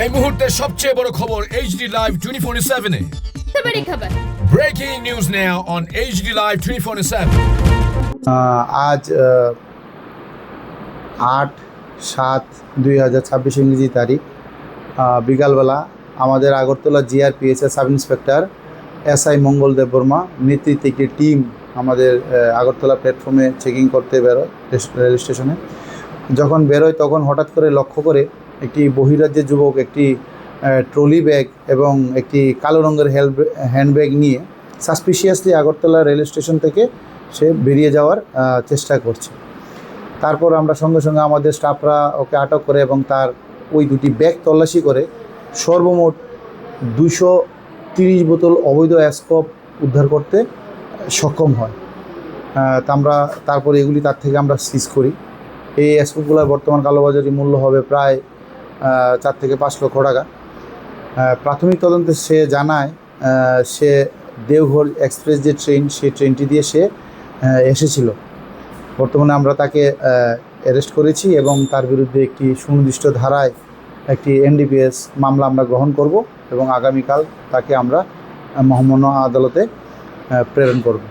এই মুহূর্তের সবচেয়ে বড় খবর HD Live 24/7 এ। बड़ी खबर। Breaking news now on HD Live 24/7। আজ 8/7/2026 ইংরেজি তারিখ বিকালবেলা আমাদের আগরতলা জিআরপিএসের সাব ইন্সপেক্টর SI মঙ্গল দেববর্মা নেতৃত্বে একটি টিম আমাদের আগরতলা প্ল্যাটফর্মে চেকিং করতে বেরোয় রেল স্টেশনে। যখন বেরোয় তখন হঠাৎ করে লক্ষ্য করে একটি বহিরাজ্যের যুবক একটি ট্রলি ব্যাগ এবং একটি কালো রঙের হ্যান্ডব্যাগ নিয়ে সাসপিশিয়াসলি আগরতলা রেল স্টেশন থেকে সে বেরিয়ে যাওয়ার চেষ্টা করছে। তারপর আমরা সঙ্গে সঙ্গে আমাদের স্টাফরা ওকে আটক করে এবং তার ওই দুটি ব্যাগ তল্লাশি করে সর্বমোট 230 বোতল অবৈধ অ্যাসকপ উদ্ধার করতে সক্ষম হয়। তারপরে এগুলি তার থেকে আমরা সিজ করি। এই অ্যাসকপগুলোর বর্তমান কালোবাজারি মূল্য হবে প্রায় 4 থেকে 5 লক্ষ টাকা। প্রাথমিক তদন্তে সে জানায় সে দেওঘর এক্সপ্রেস যে ট্রেন সেই ট্রেনটি দিয়ে সে এসেছিল। বর্তমানে আমরা তাকে অ্যারেস্ট করেছি এবং তার বিরুদ্ধে একটি সুনির্দিষ্ট ধারায় একটি NDPS মামলা আমরা গ্রহণ করব এবং আগামীকাল তাকে আমরা মহামান্য আদালতে প্রেরণ করব।